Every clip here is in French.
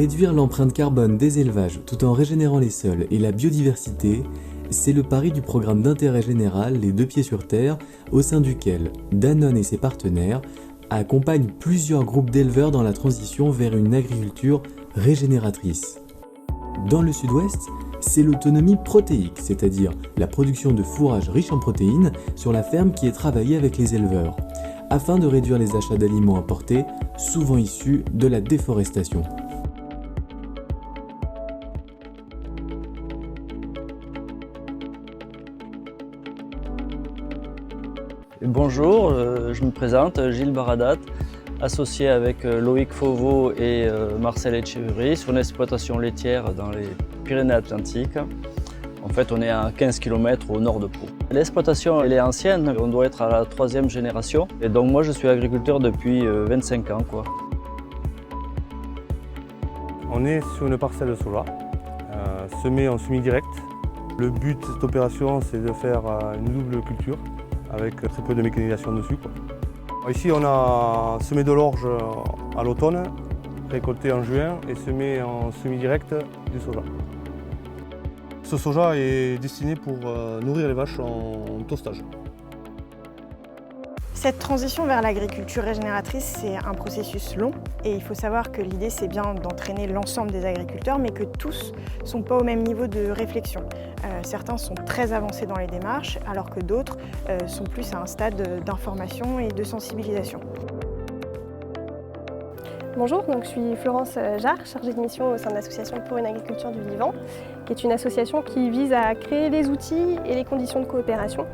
Réduire l'empreinte carbone des élevages tout en régénérant les sols et la biodiversité, c'est le pari du programme d'intérêt général Les Deux Pieds sur Terre, au sein duquel Danone et ses partenaires accompagnent plusieurs groupes d'éleveurs dans la transition vers une agriculture régénératrice. Dans le sud-ouest, c'est l'autonomie protéique, c'est-à-dire la production de fourrage riche en protéines sur la ferme qui est travaillée avec les éleveurs, afin de réduire les achats d'aliments importés, souvent issus de la déforestation. Bonjour, je me présente, Gilles Baradat, associé avec Loïc Fauveau et Marcel Etcheverry sur une exploitation laitière dans les Pyrénées-Atlantiques. En fait, on est à 15 km au nord de Pau. L'exploitation, elle est ancienne, on doit être à la 3e génération. Et donc moi, je suis agriculteur depuis 25 ans, quoi. On est sur une parcelle de soja, semée en semi-direct. Le but de cette opération, c'est de faire une double culture, avec très peu de mécanisation dessus, quoi. Ici, on a semé de l'orge à l'automne, récolté en juin et semé en semi-direct du soja. Ce soja est destiné pour nourrir les vaches en tostage. Cette transition vers l'agriculture régénératrice, c'est un processus long et il faut savoir que l'idée c'est bien d'entraîner l'ensemble des agriculteurs mais que tous ne sont pas au même niveau de réflexion. Certains sont très avancés dans les démarches alors que d'autres sont plus à un stade d'information et de sensibilisation. Bonjour, donc je suis Florence Jarre, chargée de mission au sein de l'association pour une agriculture du vivant, qui est une association qui vise à créer les outils et les conditions de coopération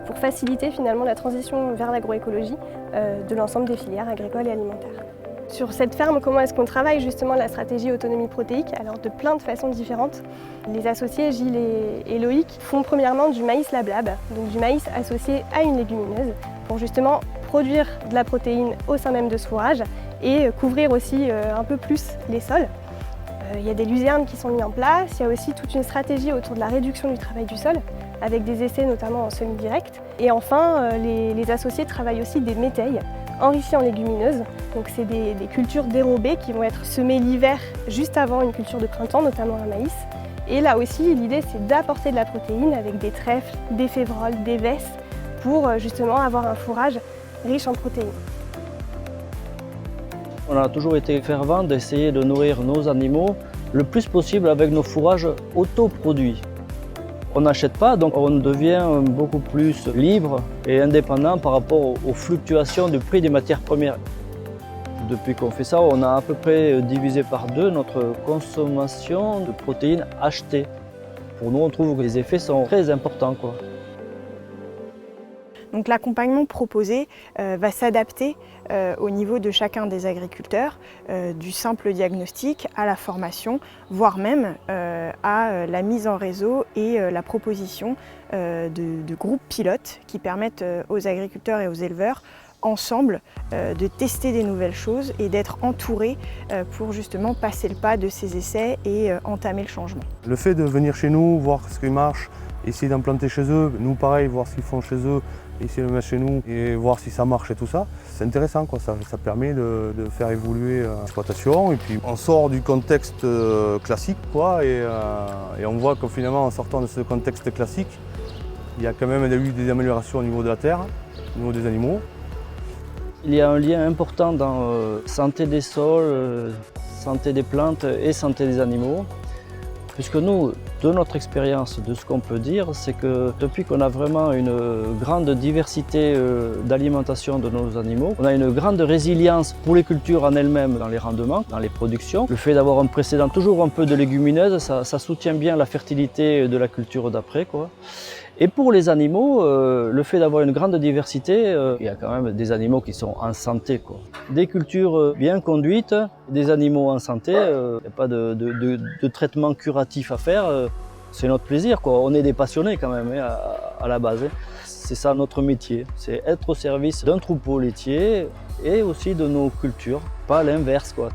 pour faciliter finalement la transition vers l'agroécologie de l'ensemble des filières agricoles et alimentaires. Sur cette ferme, comment est-ce qu'on travaille justement la stratégie autonomie protéique? Alors de plein de façons différentes. Les associés Gilles et Loïc font premièrement du maïs lablab, donc du maïs associé à une légumineuse, pour justement produire de la protéine au sein même de ce fourrage et couvrir aussi un peu plus les sols. Il y a des luzernes qui sont mises en place, il y a aussi toute une stratégie autour de la réduction du travail du sol, avec des essais notamment en semi-direct. Et enfin, les associés travaillent aussi des métailles enrichies en légumineuses. Donc c'est des cultures dérobées qui vont être semées l'hiver juste avant une culture de printemps, notamment un maïs. Et là aussi, l'idée c'est d'apporter de la protéine avec des trèfles, des févroles, des vesses, pour justement avoir un fourrage riche en protéines. On a toujours été fervent d'essayer de nourrir nos animaux le plus possible avec nos fourrages autoproduits. On n'achète pas, donc on devient beaucoup plus libre et indépendant par rapport aux fluctuations du prix des matières premières. Depuis qu'on fait ça, on a à peu près divisé par 2 notre consommation de protéines achetées. Pour nous, on trouve que les effets sont très importants, quoi. Donc l'accompagnement proposé va s'adapter au niveau de chacun des agriculteurs, du simple diagnostic à la formation, voire même à la mise en réseau et la proposition de groupes pilotes qui permettent aux agriculteurs et aux éleveurs ensemble de tester des nouvelles choses et d'être entourés pour justement passer le pas de ces essais et entamer le changement. Le fait de venir chez nous, voir ce qui marche, essayer d'implanter chez eux, nous pareil, voir ce qu'ils font chez eux, essayer de le mettre chez nous et voir si ça marche et tout ça, c'est intéressant, quoi. Ça permet de faire évoluer l'exploitation et puis on sort du contexte classique, quoi, et on voit que finalement en sortant de ce contexte classique, il y a quand même eu des améliorations au niveau de la terre, au niveau des animaux. Il y a un lien important dans santé des sols, santé des plantes et santé des animaux. Puisque nous, de notre expérience, de ce qu'on peut dire, c'est que depuis qu'on a vraiment une grande diversité d'alimentation de nos animaux, on a une grande résilience pour les cultures en elles-mêmes, dans les rendements, dans les productions. Le fait d'avoir un précédent toujours un peu de légumineuses, ça soutient bien la fertilité de la culture d'après, quoi. Et pour les animaux, le fait d'avoir une grande diversité, il y a quand même des animaux qui sont en santé, quoi. Des cultures bien conduites, des animaux en santé, il n'y a pas de traitement curatif à faire, c'est notre plaisir, quoi. On est des passionnés quand même, hein, à la base. Hein. C'est ça notre métier, c'est être au service d'un troupeau laitier et aussi de nos cultures, pas l'inverse, quoi.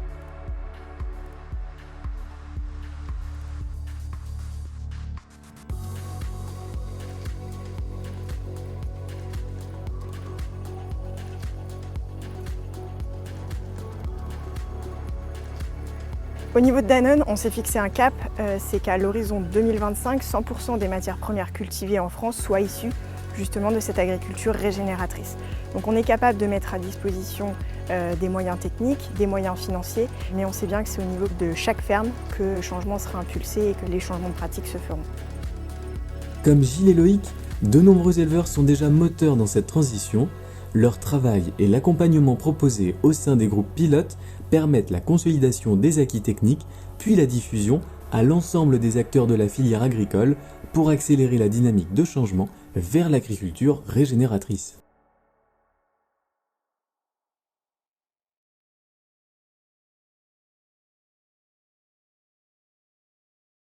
Au Au niveau de Danone, on s'est fixé un cap, c'est qu'à l'horizon 2025, 100% des matières premières cultivées en France soient issues justement de cette agriculture régénératrice. Donc on est capable de mettre à disposition des moyens techniques, des moyens financiers, mais on sait bien que c'est au niveau de chaque ferme que le changement sera impulsé et que les changements de pratiques se feront. Comme Gilles et Loïc, de nombreux éleveurs sont déjà moteurs dans cette transition. Leur travail et l'accompagnement proposé au sein des groupes pilotes permettent la consolidation des acquis techniques, puis la diffusion à l'ensemble des acteurs de la filière agricole pour accélérer la dynamique de changement vers l'agriculture régénératrice.